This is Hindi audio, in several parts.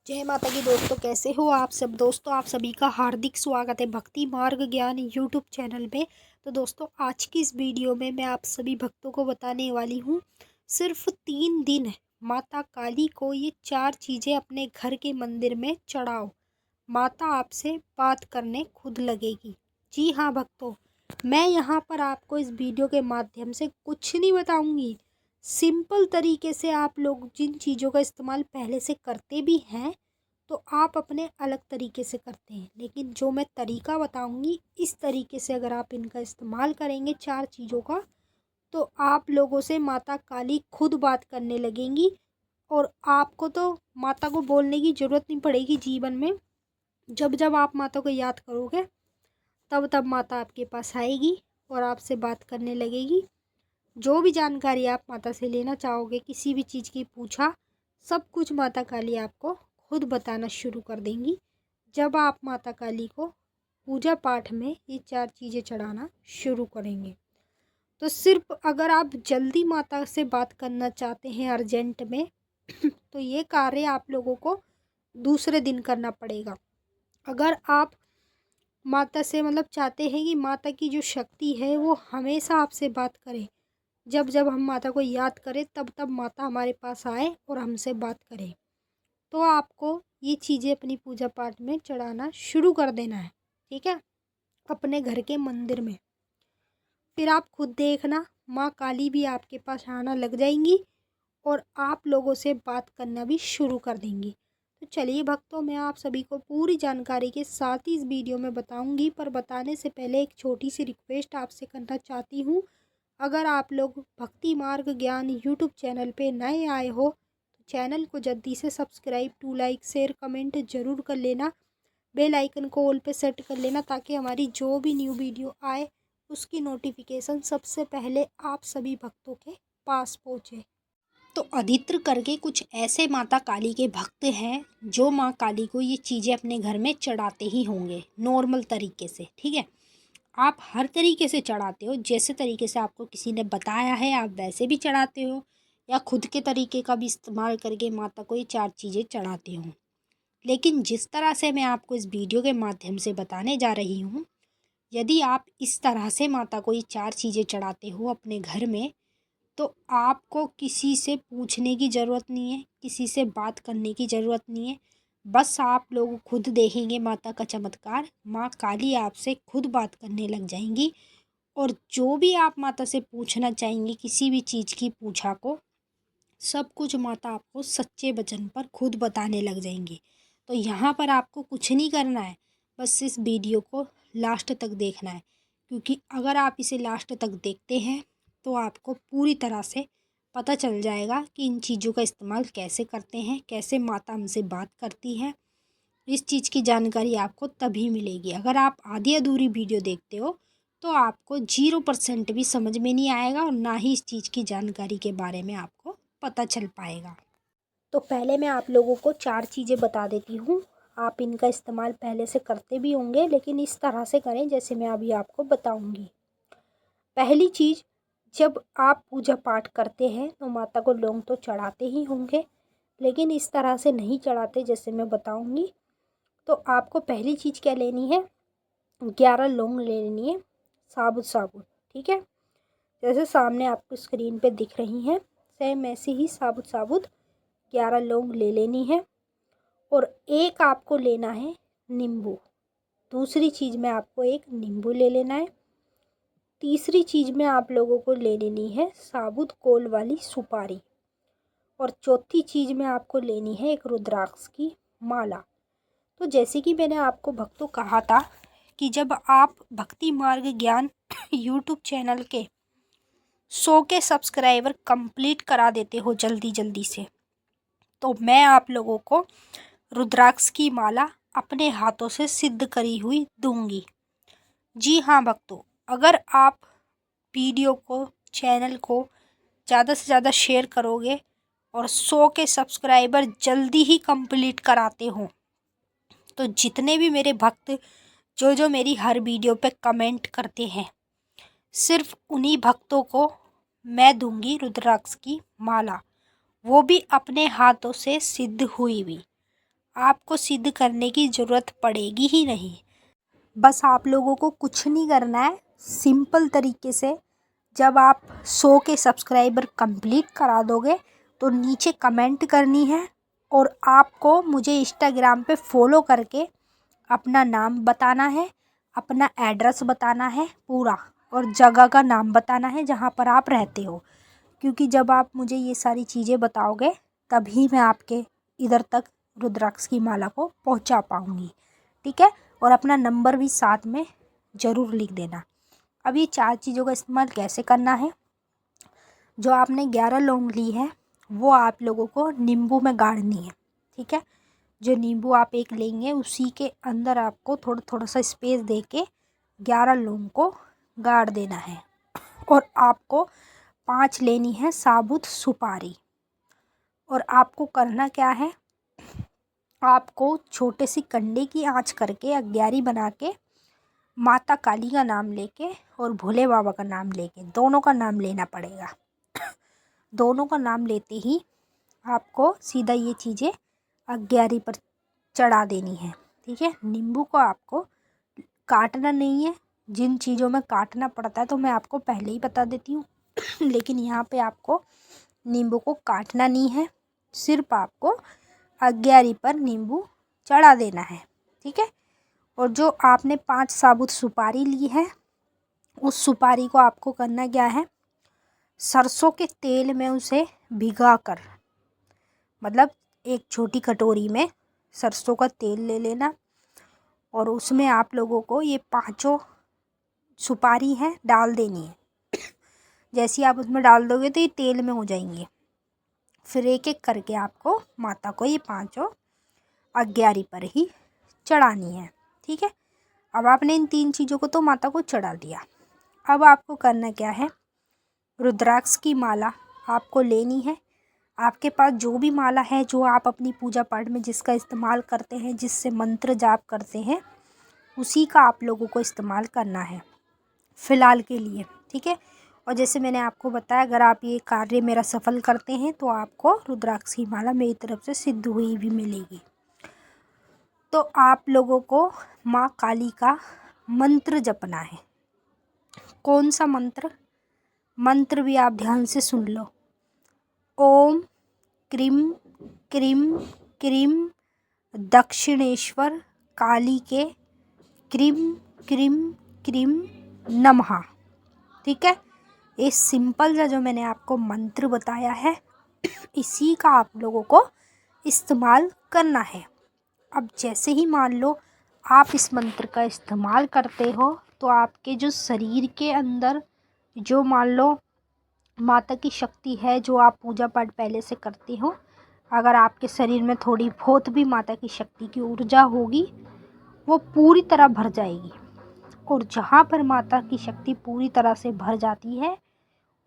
जय माता की दोस्तों, कैसे हो आप सब। दोस्तों आप सभी का हार्दिक स्वागत है भक्ति मार्ग ज्ञान यूट्यूब चैनल पे। तो दोस्तों आज की इस वीडियो में मैं आप सभी भक्तों को बताने वाली हूँ, सिर्फ 3 दिन माता काली को ये 4 चीज़ें अपने घर के मंदिर में चढ़ाओ, माता आपसे बात करने खुद लगेगी। जी हाँ भक्तों, मैं यहाँ पर आपको इस वीडियो के माध्यम से कुछ नहीं बताऊँगी। सिंपल तरीके से आप लोग जिन चीज़ों का इस्तेमाल पहले से करते भी हैं तो आप अपने अलग तरीके से करते हैं, लेकिन जो मैं तरीका बताऊंगी इस तरीके से अगर आप इनका इस्तेमाल करेंगे 4 चीज़ों का, तो आप लोगों से माता काली खुद बात करने लगेंगी और आपको तो माता को बोलने की ज़रूरत नहीं पड़ेगी जीवन में। जब जब आप माता को याद करोगे तब तब माता आपके पास आएगी और आपसे बात करने लगेगी। जो भी जानकारी आप माता से लेना चाहोगे, किसी भी चीज़ की पूछा, सब कुछ माता काली आपको खुद बताना शुरू कर देंगी जब आप माता काली को पूजा पाठ में ये 4 चीज़ें चढ़ाना शुरू करेंगे। तो सिर्फ अगर आप जल्दी माता से बात करना चाहते हैं अर्जेंट में तो ये कार्य आप लोगों को दूसरे दिन करना पड़ेगा। अगर आप माता से चाहते हैं कि माता की जो शक्ति है वो हमेशा आपसे बात करे, जब जब हम माता को याद करें तब तब माता हमारे पास आए और हमसे बात करे, तो आपको ये चीज़ें अपनी पूजा पाठ में चढ़ाना शुरू कर देना है। ठीक है, अपने घर के मंदिर में। फिर आप खुद देखना माँ काली भी आपके पास आना लग जाएंगी और आप लोगों से बात करना भी शुरू कर देंगी। तो चलिए भक्तों, मैं आप सभी को पूरी जानकारी के साथ ही इस वीडियो में बताऊंगी, पर बताने से पहले एक छोटी सी रिक्वेस्ट आपसे करना चाहती हूँ। अगर आप लोग भक्ति मार्ग ज्ञान यूट्यूब चैनल पे नए आए हो तो चैनल को जल्दी से सब्सक्राइब, टू लाइक, शेयर, कमेंट ज़रूर कर लेना। बेल आइकन को ऑल पे सेट कर लेना ताकि हमारी जो भी न्यू वीडियो आए उसकी नोटिफिकेशन सबसे पहले आप सभी भक्तों के पास पहुँचे। तो अधित्र करके कुछ ऐसे माता काली के भक्त हैं जो माँ काली को ये चीज़ें अपने घर में चढ़ाते ही होंगे नॉर्मल तरीके से। ठीक है, आप हर तरीके से चढ़ाते हो, जैसे तरीके से आपको किसी ने बताया है आप वैसे भी चढ़ाते हो, या खुद के तरीके का भी इस्तेमाल करके माता को ये 4 चीज़ें चढ़ाते हो। लेकिन जिस तरह से मैं आपको इस वीडियो के माध्यम से बताने जा रही हूँ, यदि आप इस तरह से माता को ये 4 चीज़ें चढ़ाते हो अपने घर में, तो आपको किसी से पूछने की ज़रूरत नहीं है, किसी से बात करने की ज़रूरत नहीं है। बस आप लोग खुद देखेंगे माता का चमत्कार, माँ काली आपसे खुद बात करने लग जाएंगी और जो भी आप माता से पूछना चाहेंगे किसी भी चीज़ की पूछा को, सब कुछ माता आपको सच्चे वचन पर खुद बताने लग जाएंगी। तो यहाँ पर आपको कुछ नहीं करना है, बस इस वीडियो को लास्ट तक देखना है, क्योंकि अगर आप इसे लास्ट तक देखते हैं तो आपको पूरी तरह से पता चल जाएगा कि इन चीज़ों का इस्तेमाल कैसे करते हैं, कैसे माता हमसे बात करती है। इस चीज़ की जानकारी आपको तभी मिलेगी। अगर आप आधी अधूरी वीडियो देखते हो तो आपको 0% भी समझ में नहीं आएगा और ना ही इस चीज़ की जानकारी के बारे में आपको पता चल पाएगा। तो पहले मैं आप लोगों को 4 चीज़ें बता देती हूँ। आप इनका इस्तेमाल पहले से करते भी होंगे, लेकिन इस तरह से करें जैसे मैं अभी आपको बताऊँगी। पहली चीज़, जब आप पूजा पाठ करते हैं तो माता को लौंग तो चढ़ाते ही होंगे, लेकिन इस तरह से नहीं चढ़ाते जैसे मैं बताऊँगी। तो आपको पहली चीज़ क्या लेनी है, 11 लौंग ले लेनी है, साबुत साबुत। ठीक है, जैसे सामने आपको स्क्रीन पे दिख रही हैं, सेम ऐसे ही साबुत साबुत 11 लौंग ले लेनी है। और एक आपको लेना है नींबू। दूसरी चीज़ में आपको एक नींबू ले लेना है। तीसरी चीज़ में आप लोगों को ले लेनी है साबुत कोल वाली सुपारी। और चौथी चीज़ में आपको लेनी है एक रुद्राक्ष की माला। तो जैसे कि मैंने आपको भक्तों कहा था कि जब आप भक्ति मार्ग ज्ञान यूट्यूब चैनल के 100 के सब्सक्राइबर कंप्लीट करा देते हो जल्दी जल्दी से, तो मैं आप लोगों को रुद्राक्ष की माला अपने हाथों से सिद्ध करी हुई दूंगी। जी हाँ भक्तों, अगर आप वीडियो को, चैनल को ज़्यादा से ज़्यादा शेयर करोगे और 100 के सब्सक्राइबर जल्दी ही कंप्लीट कराते हो, तो जितने भी मेरे भक्त जो जो मेरी हर वीडियो पे कमेंट करते हैं, सिर्फ उन्हीं भक्तों को मैं दूंगी रुद्राक्ष की माला, वो भी अपने हाथों से सिद्ध हुई हुई। आपको सिद्ध करने की ज़रूरत पड़ेगी ही नहीं। बस आप लोगों को कुछ नहीं करना है, सिंपल तरीके से जब आप 100 के सब्सक्राइबर कंप्लीट करा दोगे तो नीचे कमेंट करनी है और आपको मुझे इंस्टाग्राम पे फॉलो करके अपना नाम बताना है, अपना एड्रेस बताना है पूरा, और जगह का नाम बताना है जहाँ पर आप रहते हो, क्योंकि जब आप मुझे ये सारी चीज़ें बताओगे तभी मैं आपके इधर तक रुद्राक्ष की माला को पहुँचा पाऊँगी। ठीक है, और अपना नंबर भी साथ में ज़रूर लिख देना। अब ये 4 चीज़ों का इस्तेमाल कैसे करना है। जो आपने 11 लौंग ली है वो आप लोगों को नींबू में गाड़नी है। ठीक है, जो नींबू आप एक लेंगे उसी के अंदर आपको थोड़ा थोड़ा सा स्पेस दे के 11 लौंग को गाड़ देना है। और आपको 5 लेनी है साबुत सुपारी। और आपको करना क्या है, आपको छोटे सी कंडे की आंच करके अग्यारी बना के माता काली का नाम लेके और भोले बाबा का नाम लेके, दोनों का नाम लेना पड़ेगा। दोनों का नाम लेते ही आपको सीधा ये चीज़ें अग्यारी पर चढ़ा देनी है। ठीक है, नींबू को आपको काटना नहीं है। जिन चीज़ों में काटना पड़ता है तो मैं आपको पहले ही बता देती हूँ लेकिन यहाँ पे आपको नींबू को काटना नहीं है, सिर्फ आपको अग्यारी पर नींबू चढ़ा देना है। ठीक है, और जो आपने 5 साबुत सुपारी ली है उस सुपारी को आपको करना क्या है, सरसों के तेल में उसे भिगा कर, मतलब एक छोटी कटोरी में सरसों का तेल ले लेना और उसमें आप लोगों को ये 5 सुपारी हैं डाल देनी है। जैसे आप उसमें डाल दोगे तो ये तेल में हो जाएंगे। फिर एक एक करके आपको माता को ये 5 अग्यारी पर ही चढ़ानी है। ठीक है, अब आपने इन 3 चीज़ों को तो माता को चढ़ा दिया। अब आपको करना क्या है, रुद्राक्ष की माला आपको लेनी है। आपके पास जो भी माला है जो आप अपनी पूजा पाठ में जिसका इस्तेमाल करते हैं, जिससे मंत्र जाप करते हैं, उसी का आप लोगों को इस्तेमाल करना है फ़िलहाल के लिए। ठीक है, और जैसे मैंने आपको बताया अगर आप ये कार्य मेरा सफल करते हैं तो आपको रुद्राक्ष की माला मेरी तरफ से सिद्ध हुई भी मिलेगी। तो आप लोगों को माँ काली का मंत्र जपना है। कौन सा मंत्र, मंत्र भी आप ध्यान से सुन लो। ओम cream cream cream Dakshineswar Kali के क्रीम क्रीम क्रीम नमः। ठीक है, ये सिंपल सा जो मैंने आपको मंत्र बताया है इसी का आप लोगों को इस्तेमाल करना है। अब जैसे ही मान लो आप इस मंत्र का इस्तेमाल करते हो तो आपके जो शरीर के अंदर जो मान लो माता की शक्ति है, जो आप पूजा पाठ पहले से करते हो, अगर आपके शरीर में थोड़ी बहुत भी माता की शक्ति की ऊर्जा होगी वो पूरी तरह भर जाएगी। और जहाँ पर माता की शक्ति पूरी तरह से भर जाती है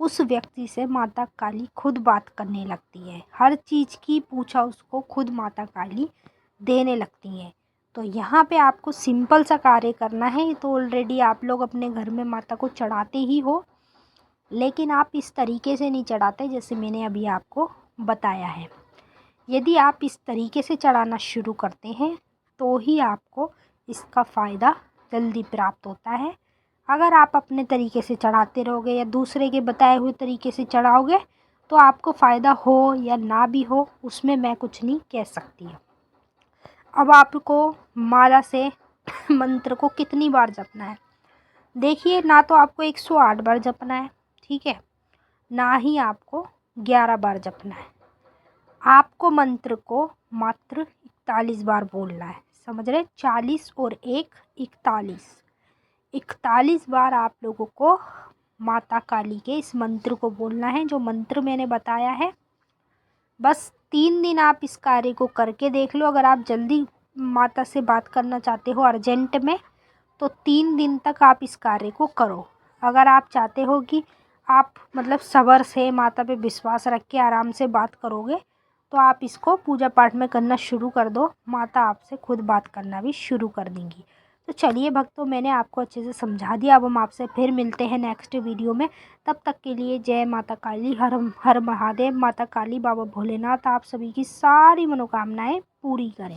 उस व्यक्ति से माता काली खुद बात करने लगती है। हर चीज़ की पूछा उसको खुद माता काली देने लगती हैं। तो यहाँ पे आपको सिंपल सा कार्य करना है। तो ऑलरेडी आप लोग अपने घर में माता को चढ़ाते ही हो, लेकिन आप इस तरीके से नहीं चढ़ाते जैसे मैंने अभी आपको बताया है। यदि आप इस तरीके से चढ़ाना शुरू करते हैं तो ही आपको इसका फ़ायदा जल्दी प्राप्त होता है। अगर आप अपने तरीके से चढ़ाते रहोगे या दूसरे के बताए हुए तरीके से चढ़ाओगे तो आपको फ़ायदा हो या ना भी हो उसमें मैं कुछ नहीं कह सकती। अब आपको माला से मंत्र को कितनी बार जपना है, देखिए, ना तो आपको 108 बार जपना है, ठीक है, ना ही आपको 11 बार जपना है। आपको मंत्र को मात्र 41 बार बोलना है। समझ रहे, 40 और 1 41, 41 बार आप लोगों को माता काली के इस मंत्र को बोलना है जो मंत्र मैंने बताया है। बस 3 दिन आप इस कार्य को करके देख लो। अगर आप जल्दी माता से बात करना चाहते हो अर्जेंट में तो 3 दिन तक आप इस कार्य को करो। अगर आप चाहते हो कि आप मतलब सब्र से माता पे विश्वास रख के आराम से बात करोगे तो आप इसको पूजा पाठ में करना शुरू कर दो, माता आपसे खुद बात करना भी शुरू कर देंगी। तो चलिए भक्तों, मैंने आपको अच्छे से समझा दिया। अब हम आपसे फिर मिलते हैं नेक्स्ट वीडियो में। तब तक के लिए जय माता काली, हर हर महादेव। माता काली बाबा भोलेनाथ आप सभी की सारी मनोकामनाएं पूरी करें।